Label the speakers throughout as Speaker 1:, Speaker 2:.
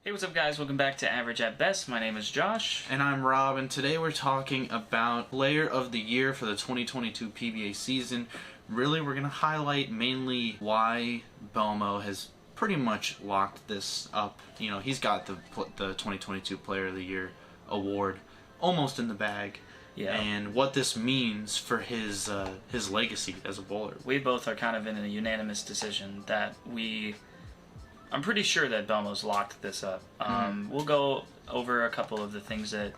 Speaker 1: Hey, what's up guys? Welcome back to Average at Best. My name is Josh.
Speaker 2: And I'm Rob, and today we're talking about Player of the Year for the 2022 PBA season. Really, we're going to highlight mainly why Belmo has pretty much locked this up. You know, he's got the 2022 Player of the Year award almost in the bag.
Speaker 1: Yeah.
Speaker 2: And what this means for his legacy as a bowler.
Speaker 1: We both are kind of in a unanimous decision that I'm pretty sure that Belmo's locked this up. We'll go over a couple of the things that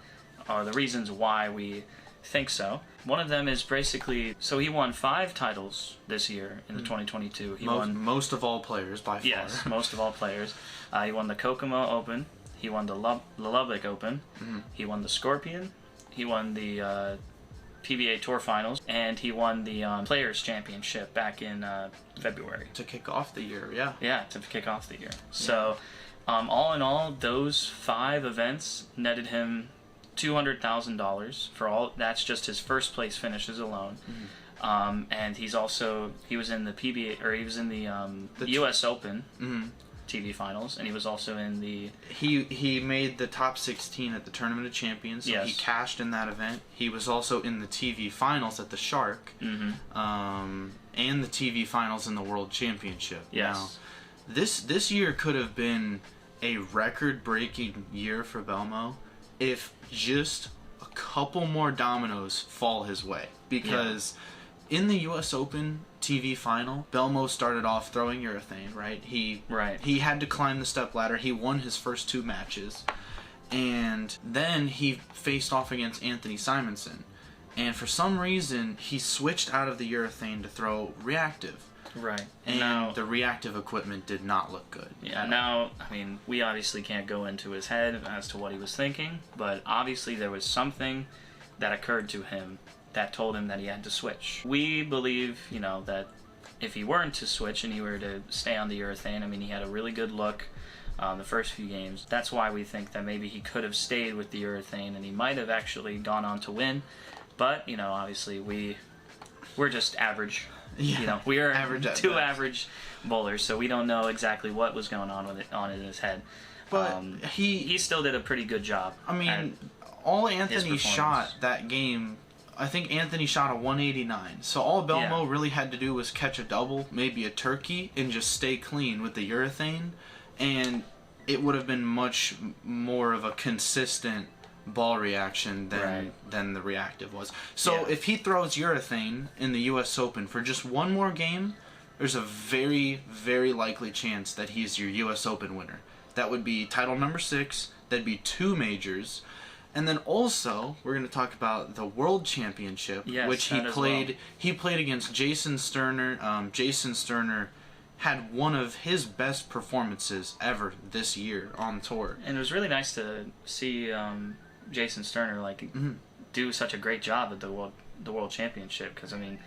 Speaker 1: are the reasons why we think so. One of them is basically, so he won 5 titles this year in the 2022. He won
Speaker 2: most of all players by far.
Speaker 1: Yes, most of all players. He won the Kokomo Open. He won the Lubbock Open. He won the Scorpion. He won the PBA Tour Finals, and he won the Players Championship back in February.
Speaker 2: To kick off the year, yeah.
Speaker 1: Yeah, to kick off the year. So, all in all, those 5 events netted him $200,000 for all. That's just his first place finishes alone. And he was in the PBA, or he was in the U.S. Open TV Finals, and he was also in the...
Speaker 2: He made the top 16 at the Tournament of Champions, so he cashed in that event. He was also in the TV Finals at the Shark, and the TV Finals in the World Championship.
Speaker 1: Yes.
Speaker 2: Now, this year could have been a record-breaking year for Belmo if just a couple more dominoes fall his way. Because in the U.S. Open TV final, Belmo started off throwing urethane, right? He had to climb the stepladder. He won his first 2 matches. And then he faced off against Anthony Simonson. And for some reason, he switched out of the urethane to throw reactive.
Speaker 1: Right.
Speaker 2: And the reactive equipment did not look good.
Speaker 1: Yeah, now, I mean, we obviously can't go into his head as to what he was thinking, but obviously there was something that occurred to him that told him that he had to switch. We believe, that if he weren't to switch and he were to stay on the urethane, I mean, he had a really good look the first few games. That's why we think that maybe he could have stayed with the urethane and he might have actually gone on to win. But, obviously we're just average.
Speaker 2: Yeah,
Speaker 1: we are
Speaker 2: average
Speaker 1: average bowlers, so we don't know exactly what was going on in his head.
Speaker 2: But
Speaker 1: he still did a pretty good job.
Speaker 2: I mean, all Anthony shot that game, I think Anthony shot a 189. So all Belmo really had to do was catch a double, maybe a turkey, and just stay clean with the urethane, and it would have been much more of a consistent ball reaction than the reactive was. So if he throws urethane in the U.S. Open for just one more game, there's a very, very likely chance that he's your U.S. Open winner. That would be title number 6. That'd be 2 majors. And then also, we're going to talk about the World Championship, which he played. Well. He played against Jason Sterner. Jason Sterner had one of his best performances ever this year on tour.
Speaker 1: And it was really nice to see Jason Sterner do such a great job at the World Championship, because I mean,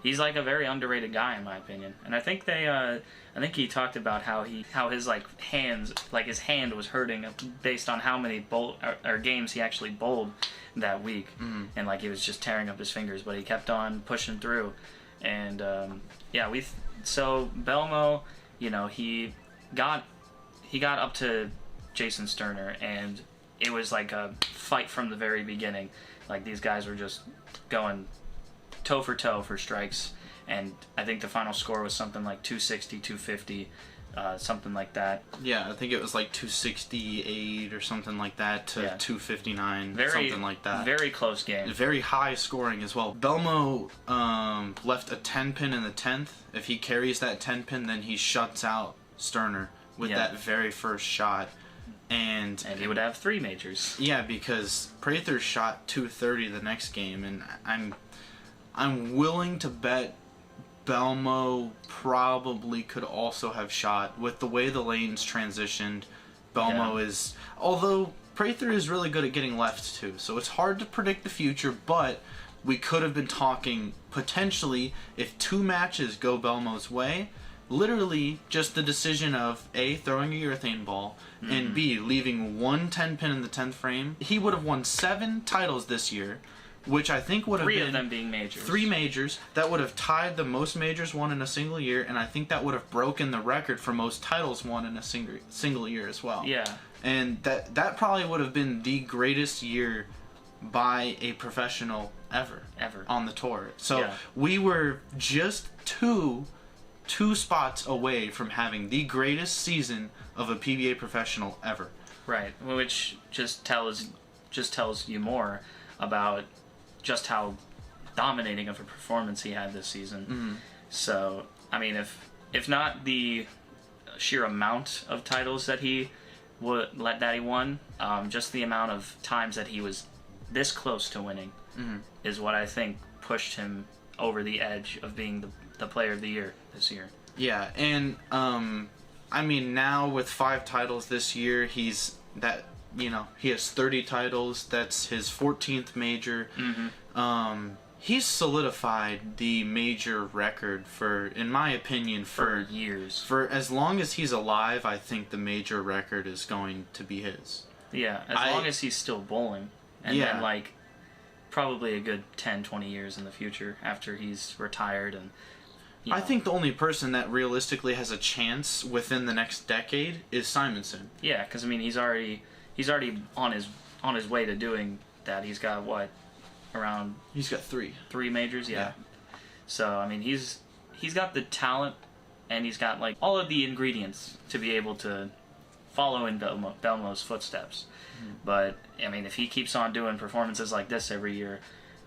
Speaker 1: he's like a very underrated guy in my opinion. And I think I think he talked about how his hands, his hand was hurting based on how many games he actually bowled that week, and he was just tearing up his fingers, but he kept on pushing through. And so Belmo, he got up to Jason Sterner, and it was like a fight from the very beginning. These guys were just going toe for strikes, and I think the final score was something like 260, 250, something like that.
Speaker 2: Yeah, I think it was like 268 or something like that to 259, something like that.
Speaker 1: Very close game.
Speaker 2: Very high scoring as well. Belmo left a 10-pin in the 10th. If he carries that 10-pin, then he shuts out Sterner with that very first shot. And
Speaker 1: he would have 3 majors.
Speaker 2: Yeah, because Prather shot 230 the next game, and I'm willing to bet Belmo probably could also have shot. With the way the lanes transitioned, Belmo is... Although Prather is really good at getting left too, so it's hard to predict the future, but we could have been talking potentially, if 2 matches go Belmo's way, literally just the decision of A, throwing a urethane ball, and B, leaving one 10-pin in the 10th frame. He would have won 7 titles this year, which I think would have been...
Speaker 1: 3 of them being majors.
Speaker 2: 3 majors. That would have tied the most majors won in a single year, and I think that would have broken the record for most titles won in a single year as well.
Speaker 1: Yeah.
Speaker 2: And that probably would have been the greatest year by a professional ever on the tour. So we were just two spots away from having the greatest season of a PBA professional ever.
Speaker 1: Right, which just tells you more about just how dominating of a performance he had this season.
Speaker 2: Mm-hmm.
Speaker 1: So, I mean, if not the sheer amount of titles that he won, just the amount of times that he was this close to winning is what I think pushed him over the edge of being the player of the year this year.
Speaker 2: Yeah, and I mean, now with 5 titles this year, he has 30 titles. That's his 14th major. He's solidified the major record for, in my opinion, for
Speaker 1: years.
Speaker 2: For as long as he's alive, I think the major record is going to be his.
Speaker 1: Yeah, as long as he's still bowling. And then, like, probably a good 10, 20 years in the future after he's retired. And
Speaker 2: I think the only person that realistically has a chance within the next decade is Simonson.
Speaker 1: Yeah, because I mean he's already on his way to doing that. He's got what, around?
Speaker 2: He's got 3
Speaker 1: majors. Yeah. So I mean he's got the talent, and he's got like all of the ingredients to be able to follow in Belmo's footsteps. But I mean, if he keeps on doing performances like this every year,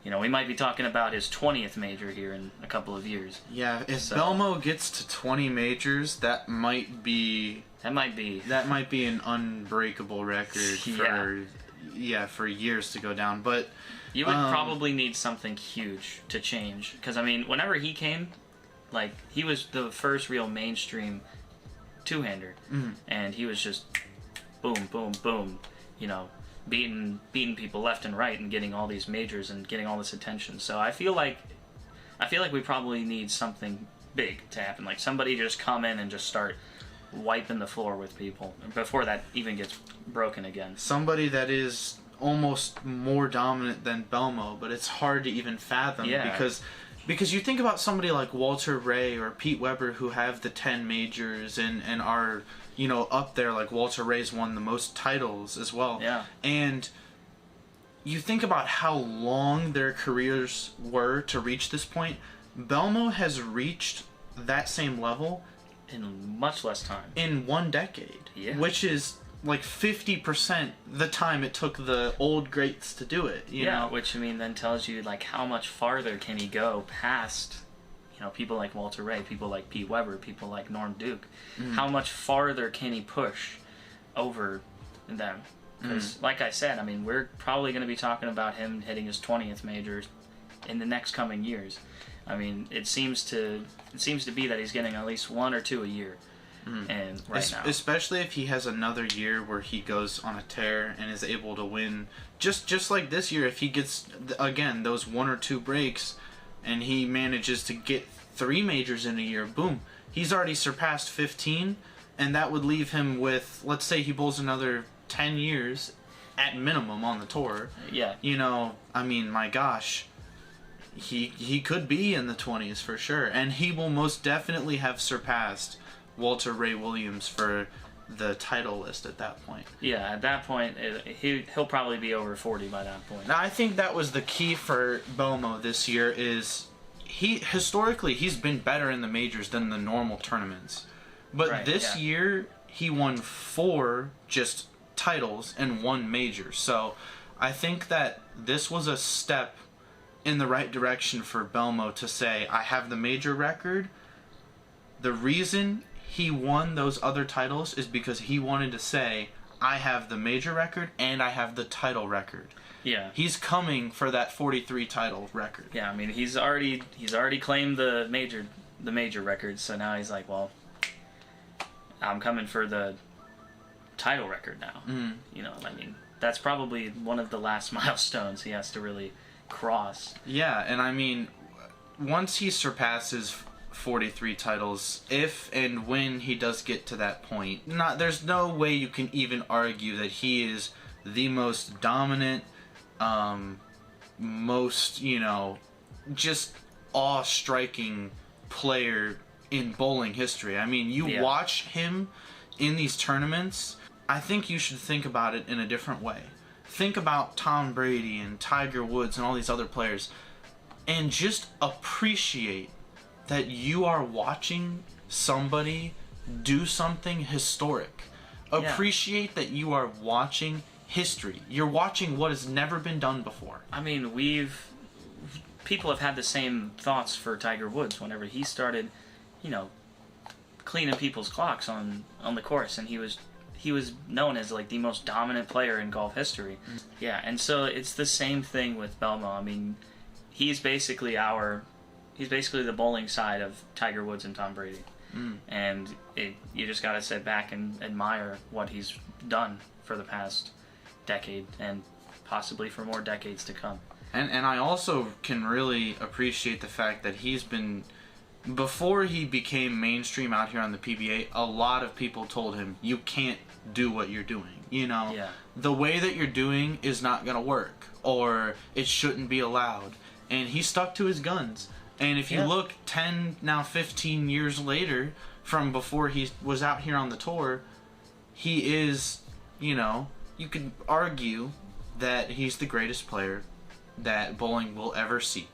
Speaker 1: we might be talking about his 20th major here in a couple of years. Yeah,
Speaker 2: if Belmo gets to 20 majors, that might be an unbreakable record for years to go down. But
Speaker 1: you would probably need something huge to change, because I mean, whenever he came, like, he was the first real mainstream two-hander, and he was just boom, boom, boom, beating people left and right and getting all these majors and getting all this attention. So I feel like we probably need something big to happen, like somebody just come in and just start wiping the floor with people before that even gets broken again.
Speaker 2: Somebody that is almost more dominant than Belmo, but it's hard to even fathom because you think about somebody like Walter Ray or Pete Weber, who have the 10 majors and are up there. Like Walter Ray's won the most titles as well.
Speaker 1: Yeah.
Speaker 2: And you think about how long their careers were to reach this point. Belmo has reached that same level
Speaker 1: in much less time.
Speaker 2: In 1 decade.
Speaker 1: Yeah.
Speaker 2: Which is like 50% the time it took the old greats to do it. You know?
Speaker 1: Which I mean then tells you like how much farther can he go past people like Walter Ray, people like Pete Weber, people like Norm Duke. How much farther can he push over them? Because, like I said, I mean, we're probably going to be talking about him hitting his 20th major in the next coming years. I mean, it seems to be that he's getting at least 1 or 2 a year. And right now,
Speaker 2: especially if he has another year where he goes on a tear and is able to win, just like this year, if he gets again those 1 or 2 breaks, and he manages to get 3 majors in a year, boom, he's already surpassed 15, and that would leave him with, let's say he bowls another 10 years at minimum on the tour.
Speaker 1: Yeah.
Speaker 2: I mean, my gosh, he could be in the 20s for sure, and he will most definitely have surpassed Walter Ray Williams for the title list at that point.
Speaker 1: Yeah, at that point, he'll probably be over 40 by that point.
Speaker 2: Now, I think that was the key for Belmo this year is historically he's been better in the majors than the normal tournaments. But this year, he won 4 just titles and 1 major. So I think that this was a step in the right direction for Belmo to say, I have the major record. The reason he won those other titles is because he wanted to say, I have the major record and I have the title record.
Speaker 1: Yeah.
Speaker 2: He's coming for that 43 title record.
Speaker 1: Yeah, I mean, he's already claimed the major record, so now he's like, well, I'm coming for the title record now. I mean, that's probably one of the last milestones he has to really cross.
Speaker 2: Yeah, and I mean, once he surpasses 43 titles, if and when he does get to that point, there's no way you can even argue that he is the most dominant most, just awe-striking player in bowling history. I mean, you watch him in these tournaments, I think you should think about it in a different way. Think about Tom Brady and Tiger Woods and all these other players, and just appreciate that you are watching somebody do something historic. Appreciate that you are watching history. You're watching what has never been done before.
Speaker 1: I mean, people have had the same thoughts for Tiger Woods whenever he started, cleaning people's clocks on the course, and he was known as like the most dominant player in golf history. Yeah, and so it's the same thing with Belmo. I mean, he's basically the bowling side of Tiger Woods and Tom Brady. And you just gotta sit back and admire what he's done for the past decade and possibly for more decades to come.
Speaker 2: And I also can really appreciate the fact that he's been, before he became mainstream out here on the PBA, a lot of people told him, you can't do what you're doing. The way that you're doing is not gonna work, or it shouldn't be allowed. And he stuck to his guns. And if you look 10, now 15 years later from before he was out here on the tour, he is, you could argue that he's the greatest player that bowling will ever see.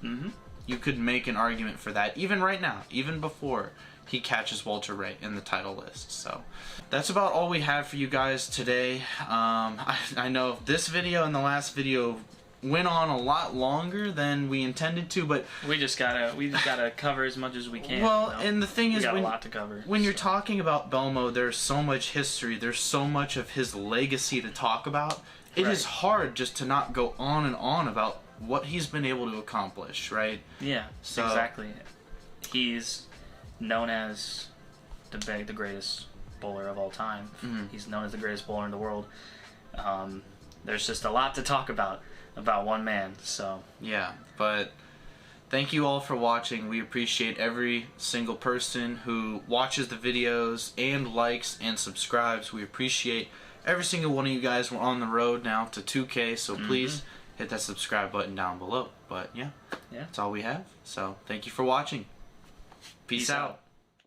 Speaker 2: You could make an argument for that, even right now, even before he catches Walter Ray in the title list. So that's about all we have for you guys today. I know this video and the last video went on a lot longer than we intended to, but
Speaker 1: we just gotta cover as much as we can.
Speaker 2: Well, and the thing is,
Speaker 1: we got a lot to cover.
Speaker 2: When you're talking about Belmo, there's so much history, there's so much of his legacy to talk about. It is hard just to not go on and on about what he's been able to accomplish, right?
Speaker 1: Yeah, so, exactly. He's known as the greatest bowler of all time. He's known as the greatest bowler in the world. There's just a lot to talk about one man, so
Speaker 2: yeah. But thank you all for watching. We appreciate every single person who watches the videos and likes and subscribes. We appreciate every single one of you guys. We're on the road now to 2K, so please hit that subscribe button down below. But yeah, that's all we have. So thank you for watching. Peace out.